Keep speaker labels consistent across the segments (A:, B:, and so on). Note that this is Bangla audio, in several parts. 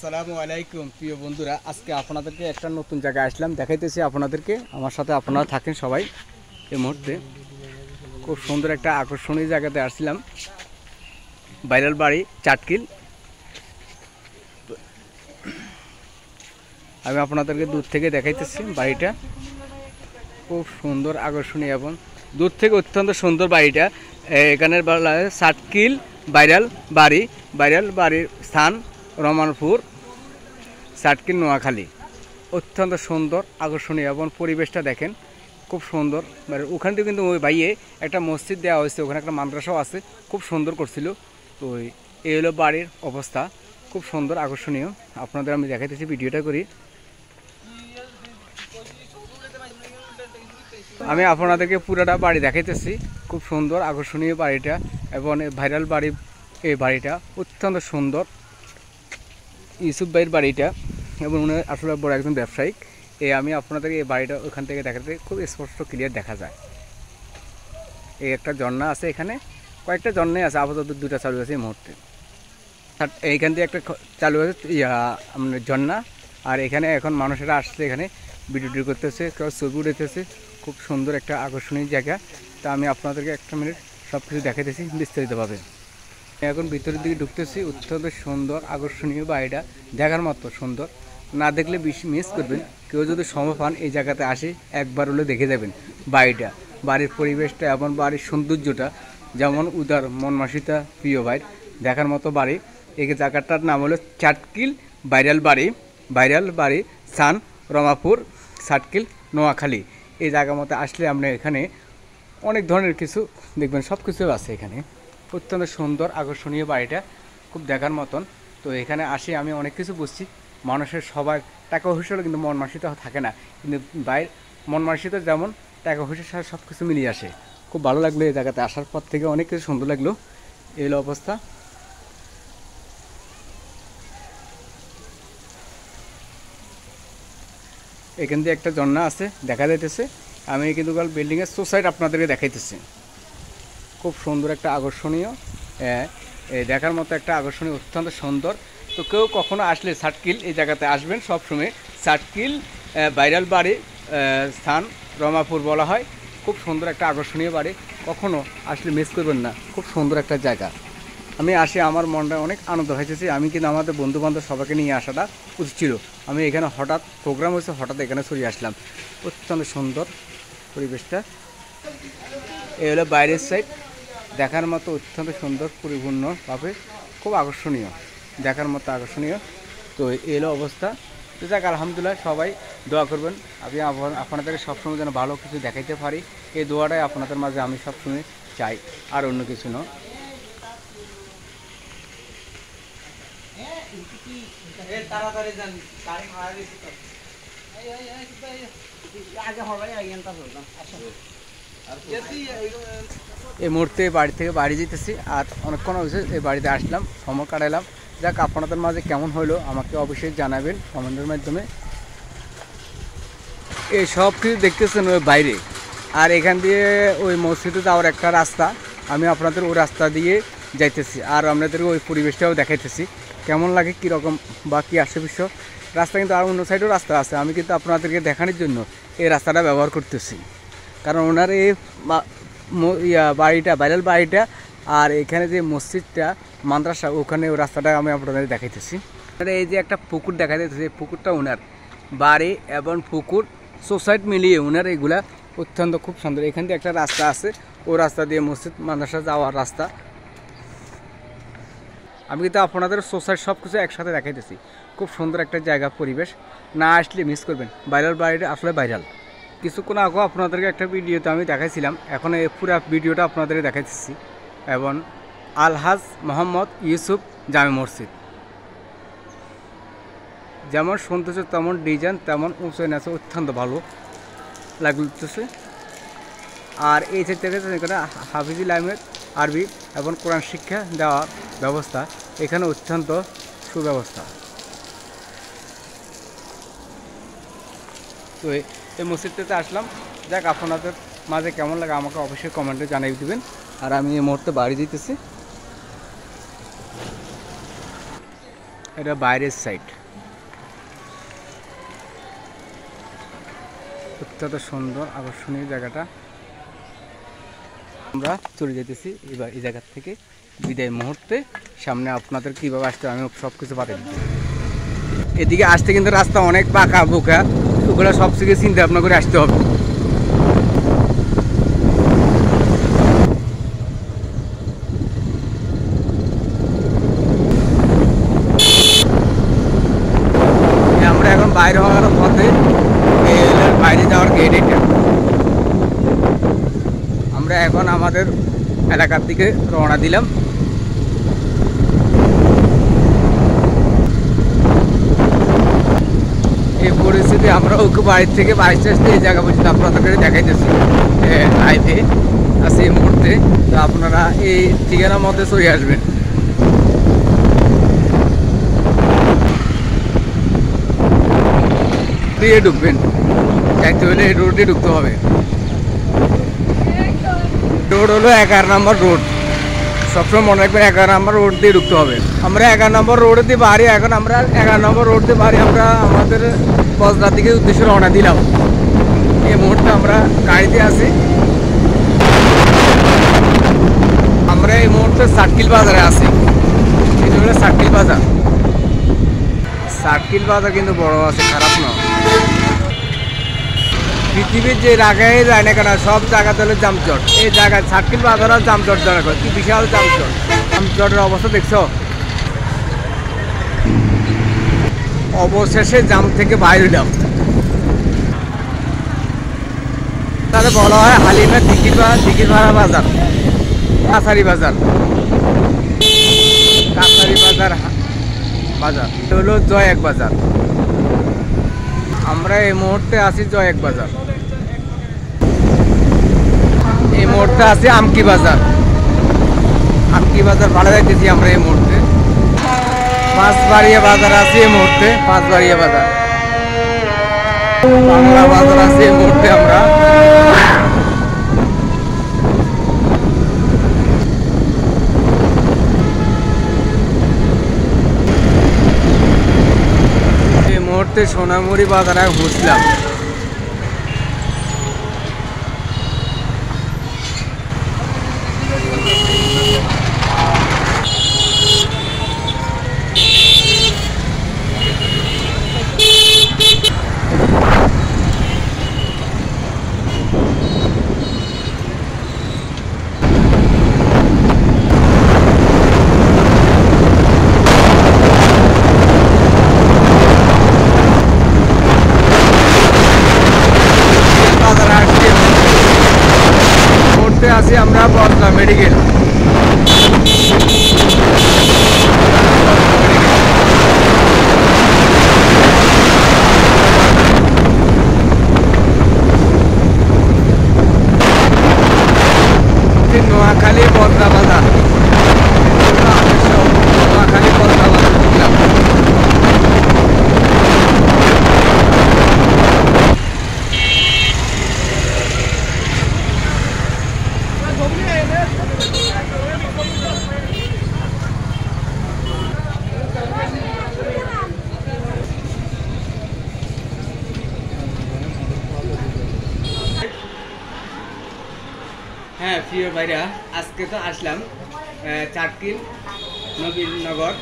A: আসসালামু আলাইকুম প্রিয় বন্ধুরা, আজকে আপনাদেরকে একটা নতুন জায়গায় আসলাম, দেখাইতেছি আপনাদেরকে। আমার সাথে আপনারা থাকেন সবাই। এই মুহূর্তে খুব সুন্দর একটা আকর্ষণীয় জায়গাতে আসছিলাম, ভাইরাল বাড়ি চাটকিল। আমি আপনাদেরকে দূর থেকে দেখাইতেছি বাড়িটা, খুব সুন্দর আকর্ষণীয় এবং দূর থেকে অত্যন্ত সুন্দর বাড়িটা। এখানের চাটকিল ভাইরাল বাড়ির স্থান রমানপুর, চাটকিল, নোয়াখালী। অত্যন্ত সুন্দর আকর্ষণীয় এবং পরিবেশটা দেখেন খুব সুন্দর। ওখান থেকে কিন্তু ওই ভাইয়ে একটা মসজিদ দেওয়া হয়েছে, ওখানে একটা মাদ্রাসাও আছে, খুব সুন্দর করছিল। তো এই হলো বাড়ির অবস্থা, খুব সুন্দর আকর্ষণীয়। আপনাদের আমি দেখাইতেছি, ভিডিওটা করি। আমি আপনাদেরকে পুরোটা বাড়ি দেখাইতেছি, খুব সুন্দর আকর্ষণীয় বাড়িটা এবং ভাইরাল বাড়ি। এই বাড়িটা অত্যন্ত সুন্দর, ইউসুফ ভাইয়ের বাড়িটা, এবং উনি আসলে বড় একজন ব্যবসায়িক। আমি আপনাদেরকে এই বাড়িটা ওখান থেকে দেখাতে খুব স্পষ্ট ক্লিয়ার দেখা যায়। এই একটা ঝর্ণা আছে, এখানে কয়েকটা ঝর্ণাই আছে, আপাতত দুটা চালু আছে এই মুহূর্তে। এইখান দিয়ে একটা চালু আছে আপনার ঝর্ণা। আর এখানে এখন মানুষেরা আসছে, এখানে ভিডিও করতেছে, কেউ ছবি উঠেতেছে। খুব সুন্দর একটা আকর্ষণীয় জায়গা। তা আমি আপনাদেরকে একটা মিনিট সব কিছু দেখাইতেছি বিস্তারিতভাবে। এখন ভিতরের দিকে ঢুকতেছি। অত্যন্ত সুন্দর আকর্ষণীয় বাড়িটা, দেখার মতো সুন্দর। না দেখলে মিস করবেন। কেউ যদি সময় পান এই জায়গাতে আসে, একবার হলে দেখে যাবেন বাড়িটা, বাড়ির পরিবেশটা এবং বাড়ির সৌন্দর্যটা যেমন উদার মনমানসিকতা প্রিয় বাইর দেখার মতো বাড়ি। এই জায়গাটার নাম হলো চাটকিল ভাইরাল বাড়ি স্থান রমাপুর, চাটকিল, নোয়াখালী। এই জায়গার মতো আসলে আপনি এখানে অনেক ধরনের কিছু দেখবেন, সব কিছু আছে এখানে। অত্যন্ত সুন্দর আকর্ষণীয় বাড়িটা, খুব দেখার মতন। তো এখানে আসে আমি অনেক কিছু বুঝছি। মানুষের সবাই টাকা পয়সা কিন্তু মন মানসিকতা থাকে না, কিন্তু বাইরে মন মানসিকতা যেমন টাকা পয়সার সাথে সব কিছু মিলিয়ে আসে। খুব ভালো লাগলো এই জায়গাতে আসার পর থেকে, অনেক কিছু সুন্দর লাগলো। এই হলো অবস্থা। এখান দিয়ে একটা ঝর্ণা আছে দেখা যাইতেছে। আমি কিন্তু বিল্ডিংয়ের সোসাইটি আপনাদেরকে দেখাইতেছি। খুব সুন্দর একটা আকর্ষণীয়, দেখার মতো একটা আকর্ষণীয়, অত্যন্ত সুন্দর। তো কেউ কখনো আসলে চাটকিল এই জায়গাতে আসবেন সবসময়। চাটকিল ভাইরাল বাড়ি স্থান রমাপুর বলা হয়। খুব সুন্দর একটা আকর্ষণীয় বাড়ি, কখনো আসলে মিস করবেন না। খুব সুন্দর একটা জায়গা। আমি আসি, আমার মনটা অনেক আনন্দ হয়েছে। আমি কিন্তু আমাদের বন্ধুবান্ধব সবাইকে নিয়ে আসাটা উচিত ছিল। আমি এখানে হঠাৎ প্রোগ্রাম হয়েছে, হঠাৎ এখানে চলে আসলাম। অত্যন্ত সুন্দর পরিবেশটা। এই হলো বাইরের সাইড, দেখার মতো অত্যন্ত সুন্দর, পরিপূর্ণভাবে খুব আকর্ষণীয়, দেখার মতো আকর্ষণীয়। তো এলো অবস্থা। তো যাক, আলহামদুলিল্লাহ, সবাই দোয়া করবেন। আমি আপনাদের সবসময় যেন ভালো কিছু দেখাইতে পারি, এই দোয়াটাই আপনাদের মাঝে আমি সবসময় চাই, আর অন্য কিছু না। এই মুহূর্তে বাড়ি থেকে বাড়ি যেতেছি, আর অনেকক্ষণ হয়েছে এই বাড়িতে আসলাম, সময় কাটাইলাম। যাক, আপনাদের মাঝে কেমন হলো আমাকে অবশ্যই জানাবেন কমেন্টের মাধ্যমে। এই সব কিছু দেখতেছেন ওই বাইরে, আর এখান দিয়ে ওই মসজিদে যাওয়ার একটা রাস্তা। আমি আপনাদের ওই রাস্তা দিয়ে যাইতেছি, আর আপনাদেরকে ওই পরিবেশটাও দেখাইতেছি কেমন লাগে, কীরকম বা কী আশেপাশে রাস্তা। কিন্তু আর অন্য সাইডেও রাস্তা আছে, আমি কিন্তু আপনাদেরকে দেখানোর জন্য এই রাস্তাটা ব্যবহার করতেছি। কারণ ওনার এই বাড়িটা ভাইরাল বাড়িটা, আর এখানে যে মসজিদটা মাদ্রাসা, ওখানে ওই রাস্তাটা আমি আপনাদের দেখাইতেছি। এই যে একটা পুকুর দেখা যাইতেছে, এই পুকুরটা ওনার বাড়ি এবং পুকুর সোসাইটি মিলিয়ে ওনার এগুলা অত্যন্ত খুব সুন্দর। এখান থেকে একটা রাস্তা আছে, ও রাস্তা দিয়ে মসজিদ মাদ্রাসা যাওয়ার রাস্তা। আমি কিন্তু আপনাদের সোসাইটি সব কিছু একসাথে দেখাইতেছি। খুব সুন্দর একটা জায়গা, পরিবেশ। না আসলে মিস করবেন। ভাইরাল বাড়িটা আসলে ভাইরাল। কিছুক্ষণ আগেও আপনাদেরকে একটা ভিডিওতে আমি দেখাইছিলাম, এখন এই পুরো ভিডিওটা আপনাদের দেখাইতেছি। এবং আলহাজ মোহাম্মদ ইউসুফ জামে মসজিদ, যেমন সৌন্দর্য তেমন ডিজাইন তেমন উঁচু আছে, অত্যন্ত ভালো লাগতেছে। আর এই সাইড থেকে এখানে হাফিজুল আহমেদ আরবি এবং কোরআন শিক্ষা দেওয়ার ব্যবস্থা, এখানে অত্যন্ত সুব্যবস্থা। তো এই মসজিদটাতে আসলাম। যাক, আপনাদের মাঝে কেমন লাগে আমাকে অবশ্যই কমেন্টে জানিয়ে দেবেন। আর আমি এই মুহূর্তে বাড়ি দিতেছি। এটা বাইরের সাইড, অত্যন্ত সুন্দর আকর্ষণীয় জায়গাটা। আমরা চলে যেতেছি এবার এই জায়গা থেকে বিদায় মুহূর্তে। সামনে আপনাদের কীভাবে আসতে আমি সব কিছু বাতিল দিচ্ছি। এদিকে আসতে কিন্তু রাস্তা অনেক পাকা বোকা, ওগুলো সব থেকে চিন্তা ভাবনা করে আসতে হবে। আমরা এখন বাইরে হওয়ার পথে, বাইরে যাওয়ার গেট এটা। আমরা এখন আমাদের এলাকার দিকে রওনা দিলাম। এই পরিস্থিতি আমরা ওকে বাড়ির থেকে বাইরে আসতে এই জায়গা পর্যন্ত আপনাদেরকে দেখাইতেছি লাইভে আছে এই মুহূর্তে। তো আপনারা এই ঠিকানার মধ্যে চলে আসবেন। দিয়ে ঢুকবেন, যাইতে হলে এই রোড দিয়ে ঢুকতে হবে। রোড হলো 11 নম্বর রোড, সবসময় মনে রাখবেন 11 নম্বর রোড দিয়ে ঢুকতে হবে। আমরা 11 নম্বর রোড দিয়ে বাড়ি, এখন আমরা 11 নম্বর রোড দিয়ে বাড়ি আমরা আমাদের বজরার দিকে উদ্দেশ্যে রওনা দিলাম। এই মুহূর্তে আমরা গাড়িতে আছি। আমরা এই মুহূর্তে সার্কিল বাজারে আছি। এটা হলো সার্কিল বাজার। সার্কিল বাজার কিন্তু বড় আছে, খারাপ না। পৃথিবীর যে জায়গায় যায় না কেন সব জায়গাতে হলে জামচট। এই জায়গায় সার্কিল বাজারও জামচট জায়গা করে, কি বিশাল জামচট। জামচটের অবস্থা দেখছো? অবশেষে জাম থেকে বাইরে হইলাম। তাহলে বলা হয় হালিমা দিঘির ভাড়া বাজার, কাছারি বাজার, কাছারি বাজার বাজার। এটা হলো জয়েক বাজার। আমরা এই মুহূর্তে আছি জয়েক বাজার। এই মুহূর্তে আছি আমকি বাজার। আমকি বাজার ভাড়া যাইতেছি আমরা এই মুহূর্তে। পাঁচবাড়িয়া বাজার আছে এই মুহূর্তে, পাঁচবাড়িয়া বাজার, বাংলা বাজার আছে এই মুহূর্তে। আমরা এই মুহূর্তে সোনামুড়ি বাজারে ঘুরছিলাম। আছি আমরা বদলা মেডিকেল। নোয়াখালী বদলা বাজার, নোয়াখালী বদলা বাজার ঢুকলাম। হ্যাঁ প্রিয় ভাইরা, আজকে তো আসলাম চাটকিল নবীনগর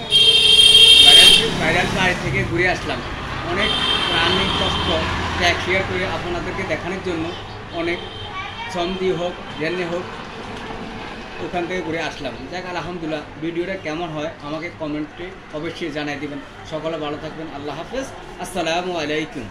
A: ভাইরাল বাড়ি থেকে ঘুরে আসলাম। অনেক রান্নিং কষ্ট ত্যাগ শেয়ার করে আপনাদেরকে দেখানোর জন্য অনেক শ্রম দিয়ে হোক জেনে হোক ওখান থেকে ঘুরে আসলাম। যাক আলহামদুলিল্লাহ, ভিডিওটা কেমন হয় আমাকে কমেন্টে অবশ্যই জানাই দেবেন। সকলে ভালো থাকবেন। আল্লাহ হাফেজ, আসসালামু আলাইকুম।